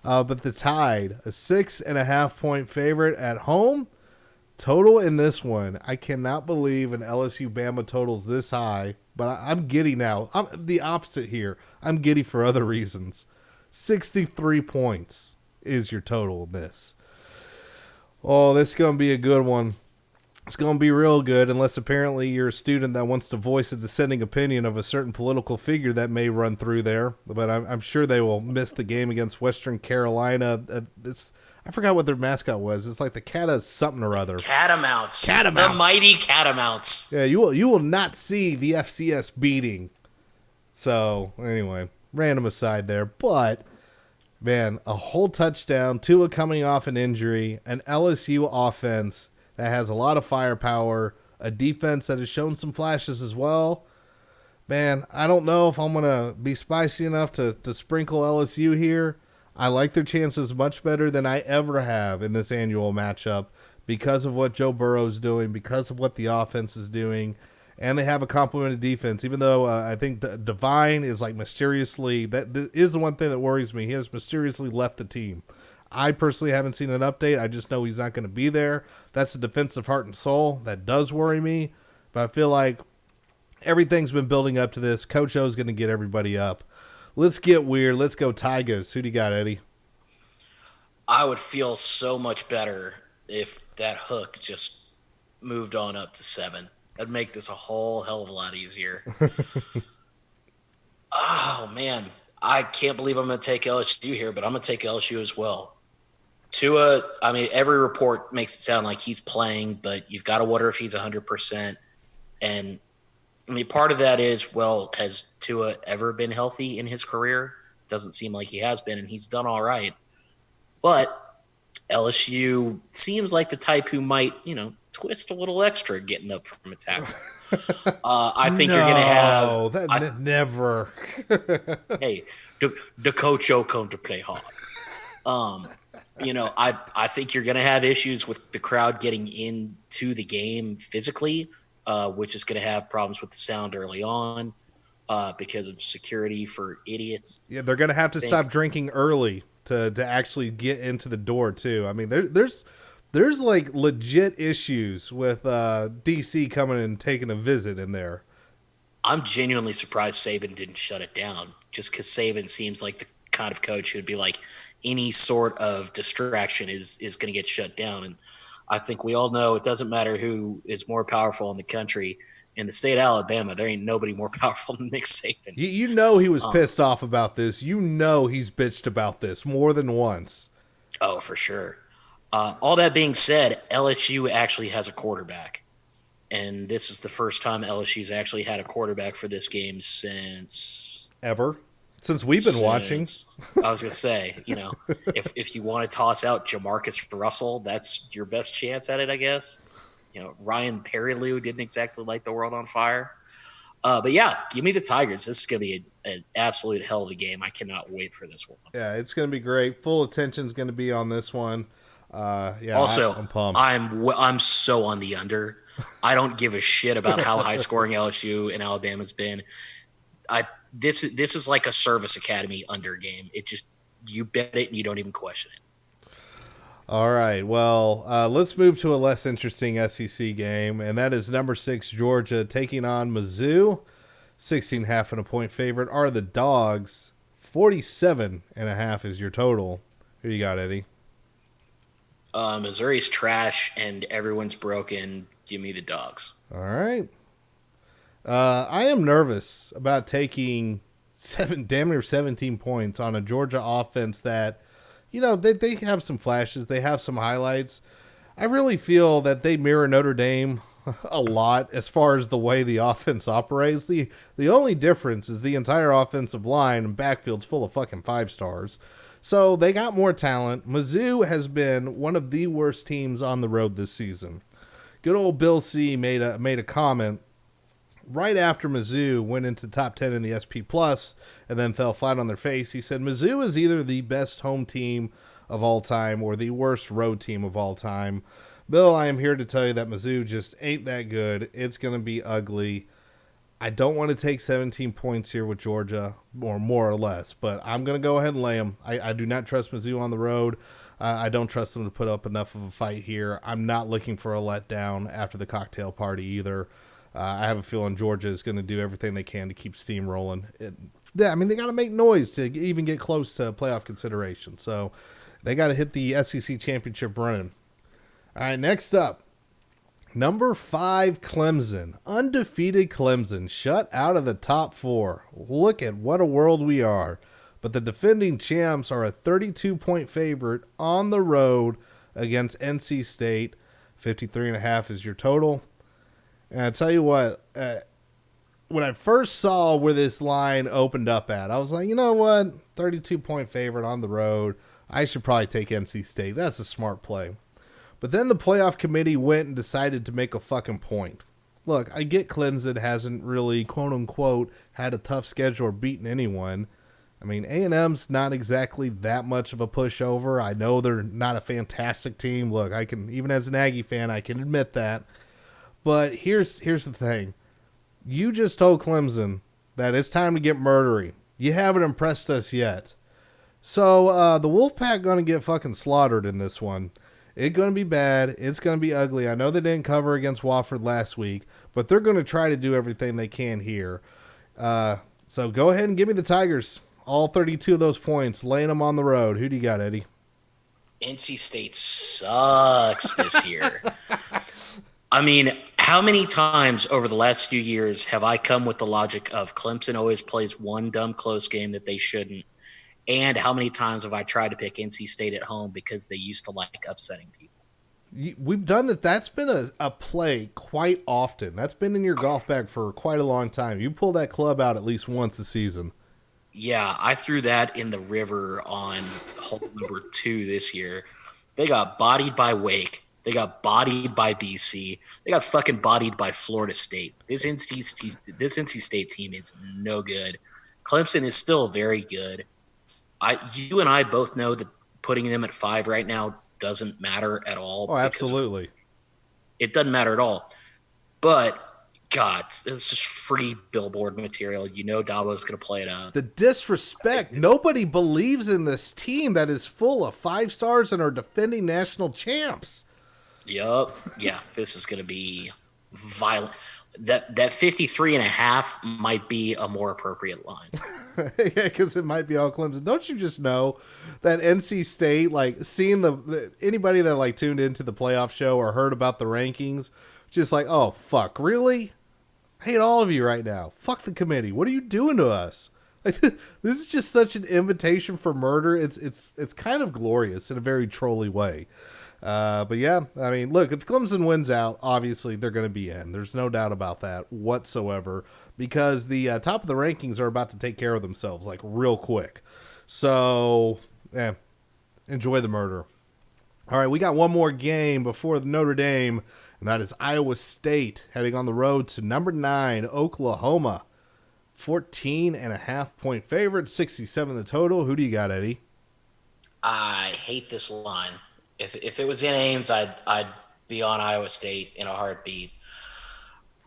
But the Tide, a 6.5-point favorite at home. Total in this one, I cannot believe an LSU Bama total's this high, but I'm giddy now. I'm the opposite here. I'm giddy for other reasons. 63 points is your total in this. Oh, this is going to be a good one. It's going to be real good, unless apparently you're a student that wants to voice a dissenting opinion of a certain political figure that may run through there. But I'm sure they will miss the game against Western Carolina. I forgot what their mascot was. It's like the Cata something or other. Catamounts. Catamounts. The mighty Catamounts. Yeah, you will not see the FCS beating. So, anyway, random aside there. But, man, a whole touchdown, Tua coming off an injury, an LSU offense that has a lot of firepower, a defense that has shown some flashes as well. Man, I don't know if I'm going to be spicy enough to sprinkle LSU here. I like their chances much better than I ever have in this annual matchup. because of what Joe Burrow's doing, because of what the offense is doing, and they have a complimented defense. Even though I think Divine is like mysteriously, that is the one thing that worries me. He has mysteriously left the team. I personally haven't seen an update. I just know he's not going to be there. That's the defensive heart and soul. That does worry me. But I feel like everything's been building up to this. Coach O's going to get everybody up. Let's get weird. Let's go Tigers. Who do you got, Eddie? I would feel so much better if that hook just moved on up to 7. That'd make this a whole hell of a lot easier. Oh, man. I can't believe I'm going to take LSU here, but I'm going to take LSU as well. Tua, I mean, every report makes it sound like he's playing, but you've got to wonder if he's 100%. And, I mean, part of that is, well, has Tua ever been healthy in his career? Doesn't seem like he has been, and he's done all right. But LSU seems like the type who might, twist a little extra getting up from a tackle. I think you're going to have... never. Hey, the coach will come to play hard. I think you're going to have issues with the crowd getting into the game physically, which is going to have problems with the sound early on because of security for idiots. Yeah, they're going to have to stop drinking early to actually get into the door too. I mean, there's like legit issues with DC coming and taking a visit in there. I'm genuinely surprised Saban didn't shut it down, just because Saban seems like the kind of coach who'd be like, any sort of distraction is going to get shut down. And I think we all know it doesn't matter who is more powerful in the country. In the state of Alabama, there ain't nobody more powerful than Nick Saban. You know he was pissed off about this. You know he's bitched about this more than once. Oh, for sure. All that being said, LSU actually has a quarterback. And this is the first time LSU's actually had a quarterback for this game since... Ever? Since we've been watching. I was going to say, if you want to toss out Jamarcus Russell, that's your best chance at it, I guess. Ryan Perrilloux didn't exactly light the world on fire. But yeah, give me the Tigers. This is going to be an absolute hell of a game. I cannot wait for this one. Yeah, it's going to be great. Full attention is going to be on this one. Also, I'm pumped. I'm so on the under. I don't give a shit about how high scoring LSU and Alabama's been. This is like a service academy under game. It just, you bet it and you don't even question it. All right. Well, let's move to a less interesting SEC game, and that is number 6 Georgia taking on Mizzou. 16.5 and a point favorite are the Dogs. 47.5 is your total. Who you got, Eddie? Missouri's trash and everyone's broken. Give me the Dogs. All right. I am nervous about taking damn near 17 points on a Georgia offense that, they have some flashes. They have some highlights. I really feel that they mirror Notre Dame a lot as far as the way the offense operates. The only difference is the entire offensive line and backfield's full of fucking 5-stars. So they got more talent. Mizzou has been one of the worst teams on the road this season. Good old Bill C made a comment right after Mizzou went into top 10 in the SP Plus and then fell flat on their face. He said Mizzou is either the best home team of all time or the worst road team of all time. Bill, I am here to tell you that Mizzou just ain't that good. It's going to be ugly. I don't want to take 17 points here with Georgia, or more or less, but I'm going to go ahead and lay them. I do not trust Mizzou on the road. I don't trust them to put up enough of a fight here. I'm not looking for a letdown after the cocktail party either. I have a feeling Georgia is going to do everything they can to keep steam rolling. They got to make noise to even get close to playoff consideration. So they got to hit the SEC championship running. All right, next up, number 5 Clemson. Undefeated Clemson, shut out of the top 4. Look at what a world we are. But the defending champs are a 32-point favorite on the road against NC State. 53.5 is your total. And I tell you what, when I first saw where this line opened up at, I was like, you know what? 32-point favorite on the road. I should probably take NC State. That's a smart play. But then the playoff committee went and decided to make a fucking point. Look, I get Clemson hasn't really, quote-unquote, had a tough schedule or beaten anyone. I mean, A&M's not exactly that much of a pushover. I know they're not a fantastic team. Look, I can, even as an Aggie fan, I can admit that. But here's the thing. You just told Clemson that it's time to get murdery. You haven't impressed us yet. So the Wolfpack going to get fucking slaughtered in this one. It's going to be bad. It's going to be ugly. I know they didn't cover against Wofford last week, but they're going to try to do everything they can here. So go ahead and give me the Tigers. All 32 of those points, laying them on the road. Who do you got, Eddie? NC State sucks this year. I mean, how many times over the last few years have I come with the logic of Clemson always plays one dumb close game that they shouldn't? And how many times have I tried to pick NC State at home because they used to like upsetting people? We've done that. That's been a play quite often. That's been in your golf bag for quite a long time. You pull that club out at least once a season. Yeah, I threw that in the river on hole number 2 this year. They got bodied by Wake. They got bodied by BC. They got fucking bodied by Florida State. This NC State team is no good. Clemson is still very good. You and I both know that putting them at 5 right now doesn't matter at all. Oh, absolutely. It doesn't matter at all. But, God, it's just free billboard material. You know Dabo's going to play it out. The disrespect. Nobody believes in this team that is full of 5 stars and are defending national champs. Yup. Yeah, this is going to be violent. That 53 and a half might be a more appropriate line. Yeah, because it might be all Clemson. Don't you just know that NC State, like, seeing anybody that, like, tuned into the playoff show or heard about the rankings, just like, oh, fuck, really? I hate all of you right now. Fuck the committee. What are you doing to us? Like, this is just such an invitation for murder. It's kind of glorious in a very trolly way. But yeah, I mean, look, if Clemson wins out, obviously they're going to be in. There's no doubt about that whatsoever, because the top of the rankings are about to take care of themselves, like, real quick. So, yeah, enjoy the murder. All right, we got one more game before the Notre Dame, and that is Iowa State heading on the road to number 9, Oklahoma. 14.5-point favorite, 67 the total. Who do you got, Eddie? I hate this line. If it was in Ames, I'd be on Iowa State in a heartbeat.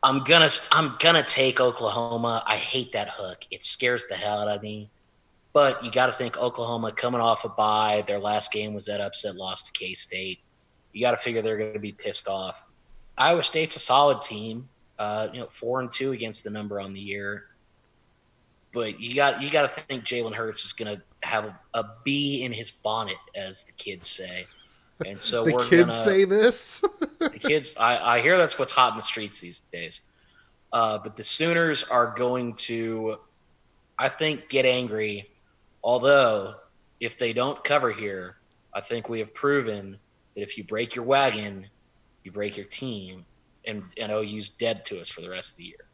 I'm gonna take Oklahoma. I hate that hook. It scares the hell out of me. But you got to think Oklahoma coming off a bye. Their last game was that upset loss to K-State. You got to figure they're going to be pissed off. Iowa State's a solid team. 4-2 against the number on the year. But you got to think Jalen Hurts is going to have a bee in his bonnet, as the kids say. And so the kids say this. The kids, I hear that's what's hot in the streets these days. But the Sooners are going to, I think, get angry. Although, if they don't cover here, I think we have proven that if you break your wagon, you break your team, and OU's dead to us for the rest of the year.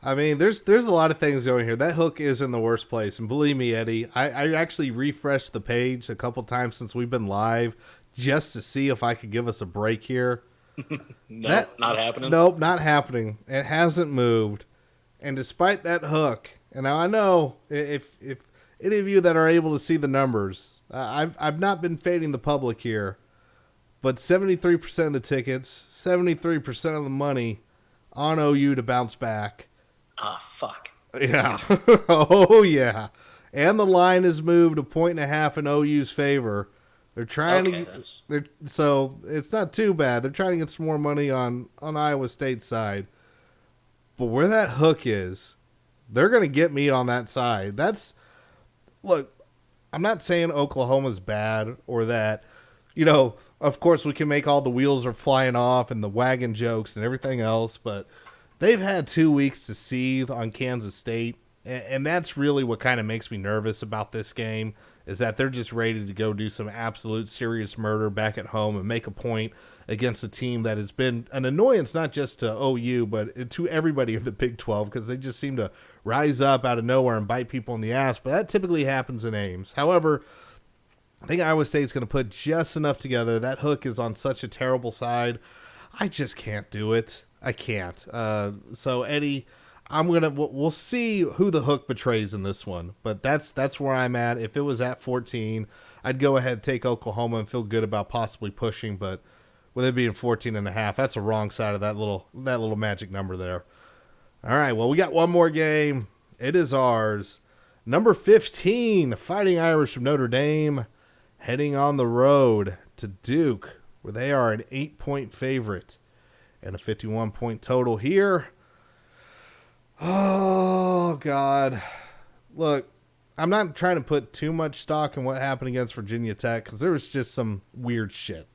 I mean, there's a lot of things going here. That hook is in the worst place. And believe me, Eddie, I actually refreshed the page a couple times since we've been live just to see if I could give us a break here. Not happening? Nope, not happening. It hasn't moved. And despite that hook, and now I know if any of you that are able to see the numbers, I've not been fading the public here, but 73% of the tickets, 73% of the money on OU to bounce back. Ah, fuck. Yeah. Oh, yeah. And the line is moved 1.5 in OU's favor. They're trying so it's not too bad. They're trying to get some more money on Iowa State's side. But where that hook is, they're going to get me on that side. Look, I'm not saying Oklahoma's bad or that, of course we can make all the wheels are flying off and the wagon jokes and everything else, but they've had 2 weeks to seethe on Kansas State, and that's really what kind of makes me nervous about this game, is that they're just ready to go do some absolute serious murder back at home and make a point against a team that has been an annoyance not just to OU, but to everybody in the Big 12, because they just seem to rise up out of nowhere and bite people in the ass, but that typically happens in Ames. However, I think Iowa State's going to put just enough together. That hook is on such a terrible side. I just can't do it. I can't. So, Eddie, we'll see who the hook betrays in this one, but that's where I'm at. If it was at 14, I'd go ahead and take Oklahoma and feel good about possibly pushing, but with it being 14 and a half, that's the wrong side of that little magic number there. All right, well, we got one more game. It is ours. Number 15, Fighting Irish from Notre Dame, heading on the road to Duke, where they are an 8-point favorite and a 51-point total here. Oh, God. Look, I'm not trying to put too much stock in what happened against Virginia Tech because there was just some weird shit.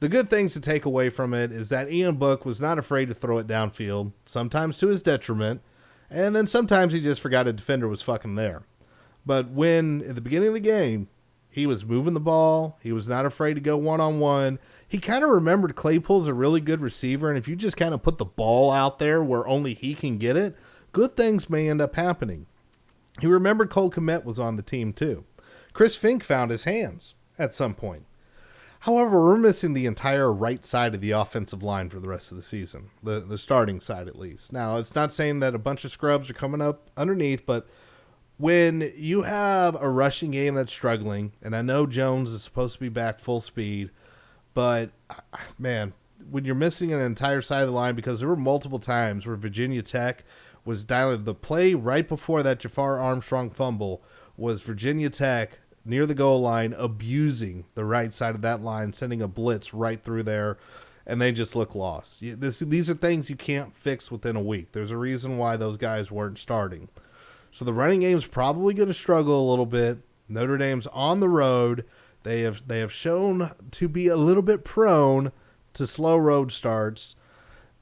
The good things to take away from it is that Ian Book was not afraid to throw it downfield, sometimes to his detriment, and then sometimes he just forgot a defender was fucking there. But when, at the beginning of the game, he was moving the ball, he was not afraid to go one-on-one, he kind of remembered Claypool's a really good receiver, and if you just kind of put the ball out there where only he can get it, good things may end up happening. He remembered Cole Kmet was on the team too. Chris Fink found his hands at some point. However, we're missing the entire right side of the offensive line for the rest of the season, the starting side at least. Now, it's not saying that a bunch of scrubs are coming up underneath, but when you have a rushing game that's struggling, and I know Jones is supposed to be back full speed, but, man, when you're missing an entire side of the line, because there were multiple times where Virginia Tech was dialing the play right before that Jafar Armstrong fumble was Virginia Tech near the goal line, abusing the right side of that line, sending a blitz right through there, and they just look lost. These are things you can't fix within a week. There's a reason why those guys weren't starting. So the running game's probably going to struggle a little bit. Notre Dame's on the road. They have shown to be a little bit prone to slow road starts.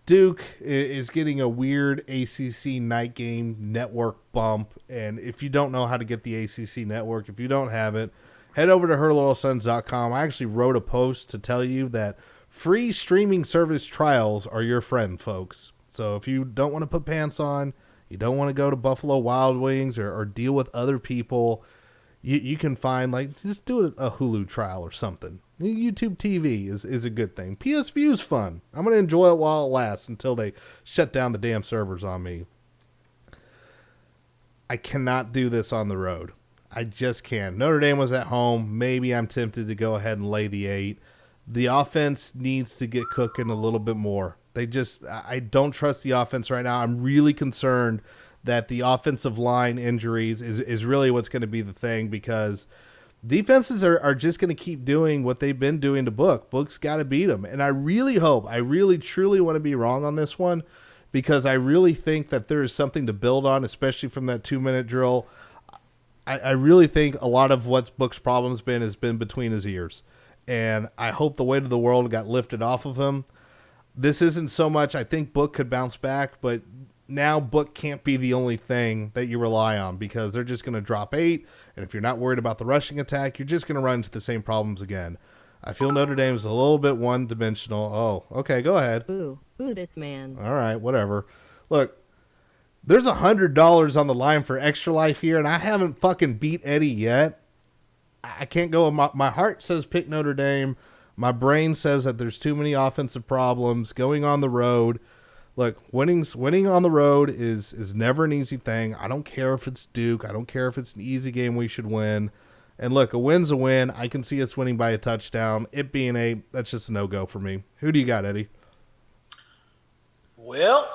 Duke is getting a weird ACC night game network bump, and if you don't know how to get the ACC network, if you don't have it, head over to herloyalsons.com. I actually wrote a post to tell you that free streaming service trials are your friend, folks. So if you don't want to put pants on, you don't want to go to Buffalo Wild Wings or deal with other people, you can find, like, just do a Hulu trial or something. YouTube TV is a good thing. PS View's fun. I'm going to enjoy it while it lasts until they shut down the damn servers on me. I cannot do this on the road. I just can't. Notre Dame was at home. Maybe I'm tempted to go ahead and lay the 8. The offense needs to get cooking a little bit more. I don't trust the offense right now. I'm really concerned that the offensive line injuries is really what's going to be the thing, because defenses are just going to keep doing what they've been doing to Book. Book's got to beat them. And I really truly want to be wrong on this one, because I really think that there is something to build on, especially from that 2-minute drill. I really think a lot of what Book's problem's been has been between his ears. And I hope the weight of the world got lifted off of him. This isn't so much, I think Book could bounce back, but now Book can't be the only thing that you rely on, because they're just going to drop 8. And if you're not worried about the rushing attack, you're just going to run into the same problems again. I feel Notre Dame's a little bit one-dimensional. Oh, okay, go ahead. Boo this man. All right, whatever. Look, there's $100 on the line for Extra Life here, and I haven't fucking beat Eddie yet. I can't go. My heart says pick Notre Dame. My brain says that there's too many offensive problems going on the road. Look, winning on the road is never an easy thing. I don't care if it's Duke. I don't care if it's an easy game we should win. And look, a win's a win. I can see us winning by a touchdown. It being 8, that's just a no-go for me. Who do you got, Eddie? Well,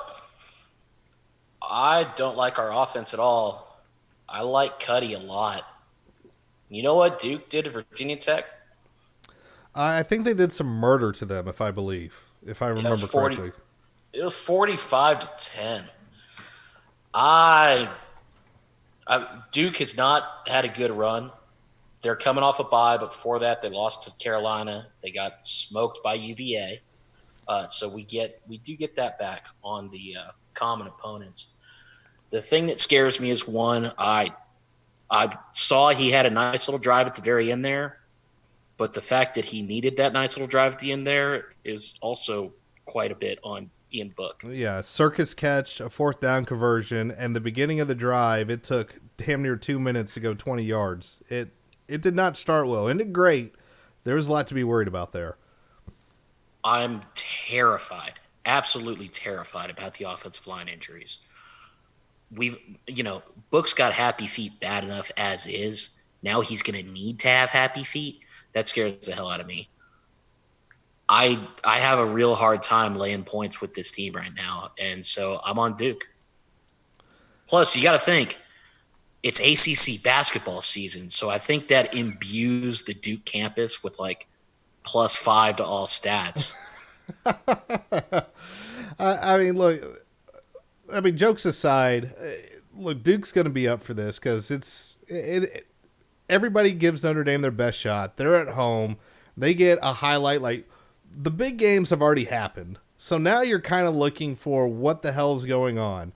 I don't like our offense at all. I like Cuddy a lot. You know what Duke did to Virginia Tech? I think they did some murder to them, if I remember correctly. It was 45-10. Duke has not had a good run. They're coming off a bye, but before that, they lost to Carolina. They got smoked by UVA. So we do get that back on the common opponents. The thing that scares me is, one, I saw he had a nice little drive at the very end there, but the fact that he needed that nice little drive at the end there is also quite a bit on Ian Book. Yeah, circus catch, a 4th down conversion, and the beginning of the drive, it took damn near 2 minutes to go 20 yards. It did not start well. Ended great. There was a lot to be worried about there. I'm terrified, absolutely terrified about the offensive line injuries. we've Book's got happy feet bad enough as is. Now he's going to need to have happy feet. That scares the hell out of me. I have a real hard time laying points with this team right now, and so I'm on Duke. Plus, you got to think it's ACC basketball season, so I think that imbues the Duke campus with like +5 to all stats. I mean, look. I mean, jokes aside, look, Duke's going to be up for this because everybody gives Notre Dame their best shot. They're at home. They get a highlight. Like, the big games have already happened. So now you're kind of looking for what the hell's going on.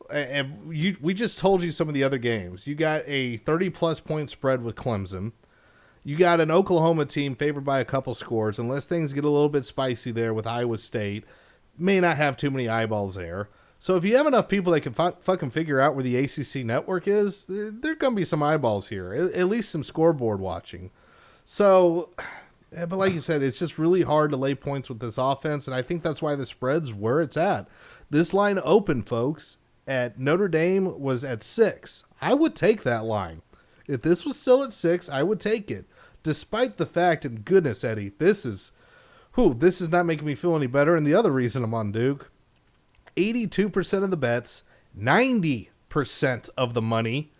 And we just told you some of the other games. You got a 30-plus point spread with Clemson. You got an Oklahoma team favored by a couple scores. Unless things get a little bit spicy there with Iowa State, may not have too many eyeballs there. So if you have enough people that can fucking figure out where the ACC network is, there's going to be some eyeballs here. At least some scoreboard watching. So, but like you said, it's just really hard to lay points with this offense, and I think that's why the spread's where it's at. This line opened, folks, at Notre Dame was at 6. I would take that line. If this was still at 6, I would take it. Despite the fact, and goodness, Eddie, this is not making me feel any better. And the other reason I'm on Duke, 82% of the bets, 90% of the money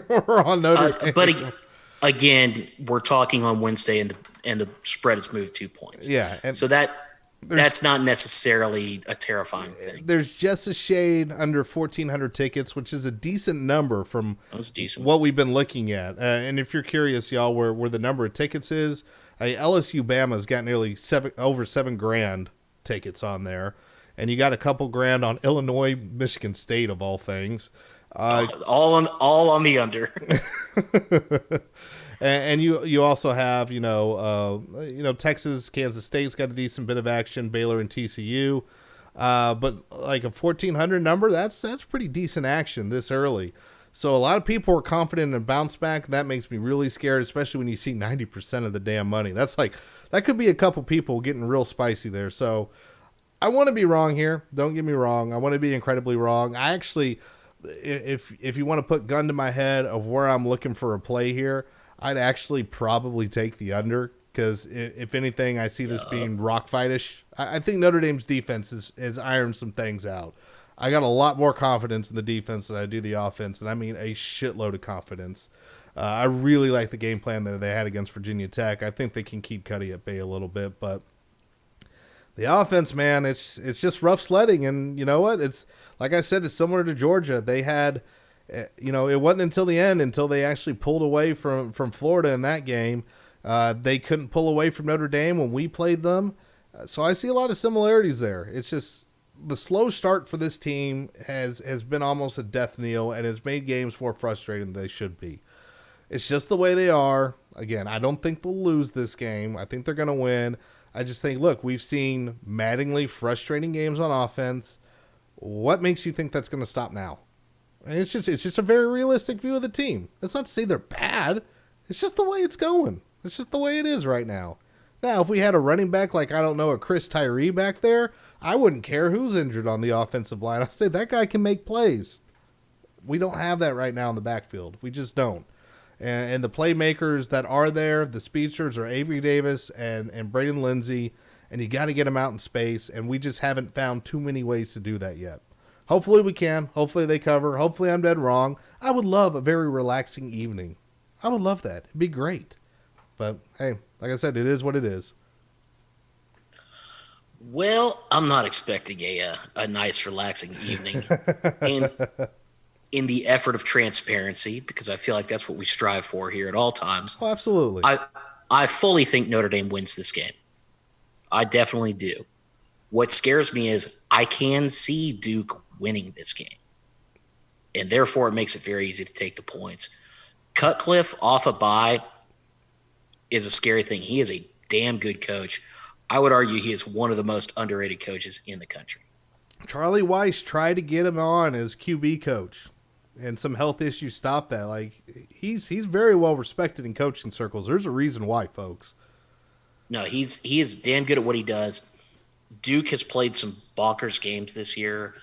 are on Notre Dame. But again, we're talking on Wednesday, and the spread has moved 2 points. Yeah, and so that's not necessarily a terrifying thing. There's just a shade under 1,400 tickets, which is a decent number from what we've been looking at. And if you're curious, y'all, where the number of tickets is, LSU Bama's got nearly over $7,000 tickets on there, and you got a couple grand on Illinois, Michigan State of all things. All on the under. And you also have Texas, Kansas State's got a decent bit of action, Baylor and TCU, but like a 1,400 number, that's pretty decent action this early. So a lot of people are confident in a bounce back. That makes me really scared, especially when you see 90% of the damn money. That could be a couple people getting real spicy there. So I want to be wrong here. Don't get me wrong. I want to be incredibly wrong. I actually, if you want to put gun to my head of where I'm looking for a play here, I'd actually probably take the under, because if anything, I see this being rock fightish. I think Notre Dame's defense has ironed some things out. I got a lot more confidence in the defense than I do the offense, and I mean a shitload of confidence. I really like the game plan that they had against Virginia Tech. I think they can keep Cuddy at bay a little bit, but the offense, man, it's just rough sledding. And you know what? It's like I said, it's similar to Georgia. They had, it wasn't until the end, until they actually pulled away from Florida in that game. They couldn't pull away from Notre Dame when we played them. So I see a lot of similarities there. It's just the slow start for this team has been almost a death knell and has made games more frustrating than they should be. It's just the way they are. Again, I don't think they'll lose this game. I think they're going to win. I just think, look, we've seen maddeningly frustrating games on offense. What makes you think that's going to stop now? And it's just a very realistic view of the team. That's not to say they're bad. It's just the way it's going. It's just the way it is right now. Now, if we had a running back like, I don't know, a Chris Tyree back there, I wouldn't care who's injured on the offensive line. I'd say that guy can make plays. We don't have that right now in the backfield. We just don't. And the playmakers that are there, the speedsters, are Avery Davis and Braden Lindsey, and you got to get them out in space, and we just haven't found too many ways to do that yet. Hopefully we can. Hopefully they cover. Hopefully I'm dead wrong. I would love a very relaxing evening. I would love that. It'd be great. But, hey, like I said, it is what it is. Well, I'm not expecting a nice, relaxing evening. In the effort of transparency, because I feel like that's what we strive for here at all times. Oh, absolutely. I fully think Notre Dame wins this game. I definitely do. What scares me is I can see Duke winning this game, and therefore it makes it very easy to take the points. Cutcliffe off a bye is a scary thing. He is a damn good coach. I would argue he is one of the most underrated coaches in the country. Charlie Weiss tried to get him on as QB coach, and some health issues stopped that. Like, he's very well respected in coaching circles. There's a reason why, folks. No, he is damn good at what he does. Duke has played some bonkers games this year.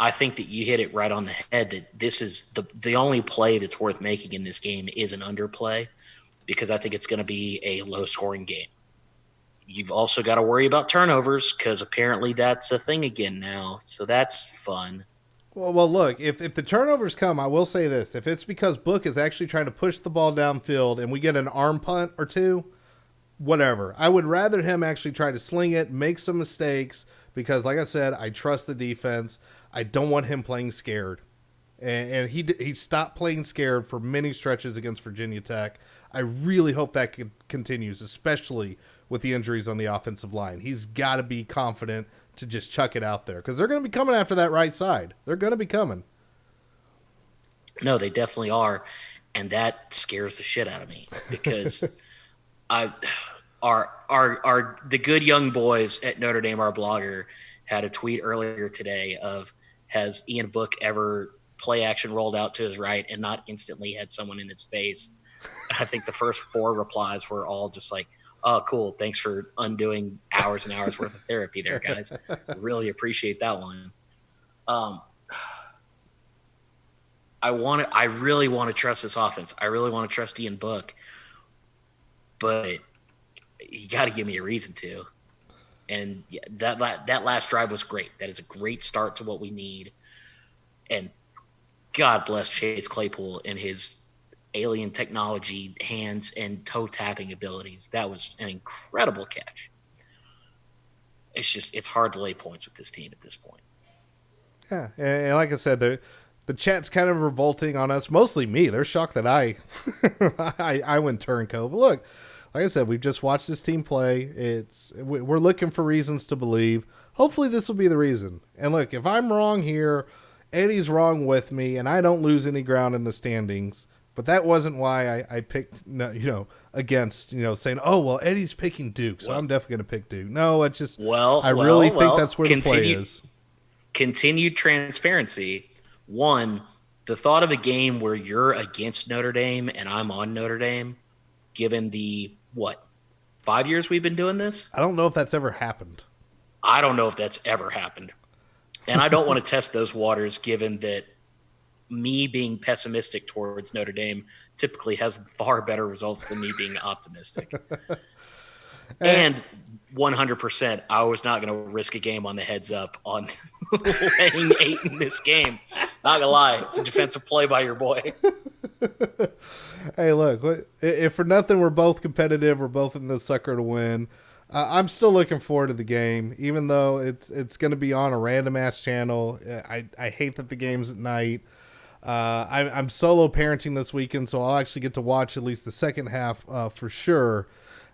I think that you hit it right on the head that this is the only play that's worth making in this game is an underplay because I think it's going to be a low scoring game. You've also got to worry about turnovers because apparently that's a thing again now. So that's fun. Well, look, if the turnovers come, I will say this. If it's because Book is actually trying to push the ball downfield and we get an arm punt or two, whatever. I would rather him actually try to sling it, make some mistakes, because, like I said, I trust the defense. I don't want him playing scared. And he stopped playing scared for many stretches against Virginia Tech. I really hope that continues, especially with the injuries on the offensive line. He's got to be confident to just chuck it out there because they're going to be coming after that right side. They're going to be coming. No, they definitely are. And that scares the shit out of me because the good young boys at Notre Dame, our blogger, had a tweet earlier today of, has Ian Book ever play action rolled out to his right and not instantly had someone in his face? And I think the first 4 replies were all just like, oh, cool. Thanks for undoing hours and hours worth of therapy there, guys. Really appreciate that one. I really want to trust this offense. I really want to trust Ian Book, but you got to give me a reason to. And that last drive was great. That is a great start to what we need. And God bless Chase Claypool and his alien technology, hands and toe tapping abilities. That was an incredible catch. It's hard to lay points with this team at this point. Yeah, and like I said, the chat's kind of revolting on us. Mostly me. They're shocked that I I went turncoat. But look, like I said, we've just watched this team play. We're looking for reasons to believe. Hopefully this will be the reason. And look, if I'm wrong here, Eddie's wrong with me, and I don't lose any ground in the standings. But that wasn't why I picked, against, saying, oh, well, Eddie's picking Duke, so I'm definitely going to pick Duke. No, it's just, I really think that's where the play is. Continued transparency. One, the thought of a game where you're against Notre Dame and I'm on Notre Dame, given the, 5 years we've been doing this? I don't know if that's ever happened. I don't know if that's ever happened. And I don't want to test those waters given that me being pessimistic towards Notre Dame typically has far better results than me being optimistic. And 100%, I was not going to risk a game on the heads up on laying 8 in this game. Not going to lie. It's a defensive play by your boy. Hey, look, if for nothing, we're both competitive. We're both in the sucker to win. I'm still looking forward to the game, even though it's going to be on a random ass channel. I hate that the game's at night. I'm solo parenting this weekend, so I'll actually get to watch at least the second half for sure.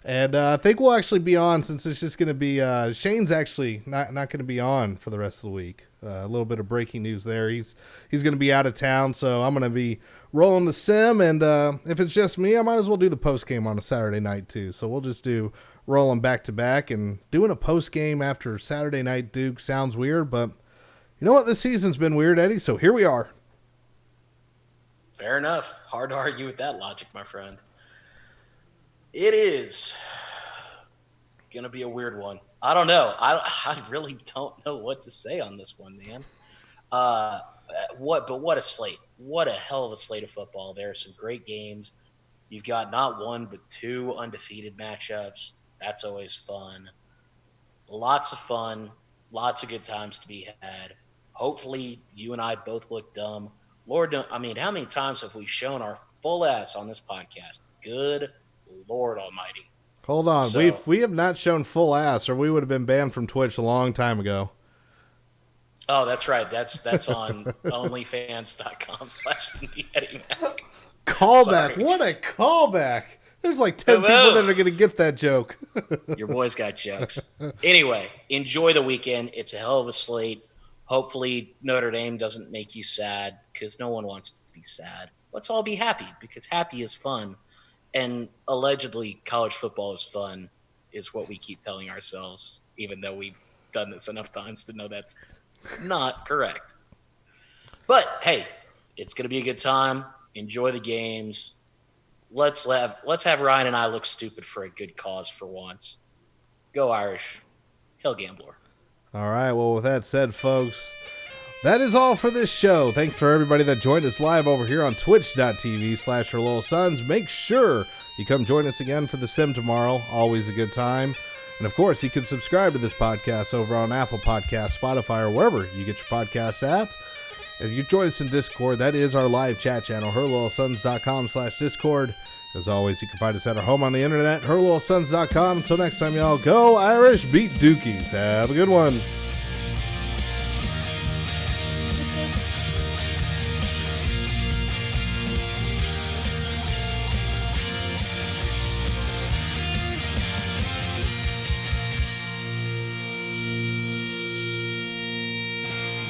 And I think we'll actually be on since it's just going to be Shane's actually not going to be on for the rest of the week. A little bit of breaking news there. He's going to be out of town, so I'm going to be rolling the sim. And if it's just me, I might as well do the post game on a Saturday night too. So we'll just do rolling back to back, and doing a post game after Saturday night Duke sounds weird, but you know what? This season's been weird, Eddie. So here we are. Fair enough. Hard to argue with that logic, my friend. It is going to be a weird one. I don't know. I really don't know what to say on this one, man. What a slate. What a hell of a slate of football. There are some great games. You've got not one, but 2 undefeated matchups. That's always fun. Lots of fun. Lots of good times to be had. Hopefully you and I both look dumb. Lord, how many times have we shown our full ass on this podcast? Good Lord Almighty. Hold on. We have not shown full ass, or we would have been banned from Twitch a long time ago. Oh, that's right. That's on onlyfans.com/IndieEddieMac. Callback. What a callback. There's like 10 people that are going to get that joke. Your boy's got jokes. Anyway, enjoy the weekend. It's a hell of a slate. Hopefully Notre Dame doesn't make you sad because no one wants to be sad. Let's all be happy because happy is fun. And allegedly college football is fun is what we keep telling ourselves, even though we've done this enough times to know that's not correct. But, hey, it's going to be a good time. Enjoy the games. Let's have Ryan and I look stupid for a good cause for once. Go Irish. Hail Gambler. All right. Well, with that said, folks, That is all for this show. Thanks for everybody that joined us live over here on twitch.tv/HerLoyalSons. Make sure you come join us again for the sim tomorrow. Always a good time. And of course, you can subscribe to this podcast over on Apple Podcasts, Spotify, or wherever you get your podcasts at. If you join us in Discord, that is our live chat channel, herloyalsons.com/Discord. As always, you can find us at our home on the internet, herloyalsons.com. Until next time, y'all, go Irish, beat Dukies. Have a good one.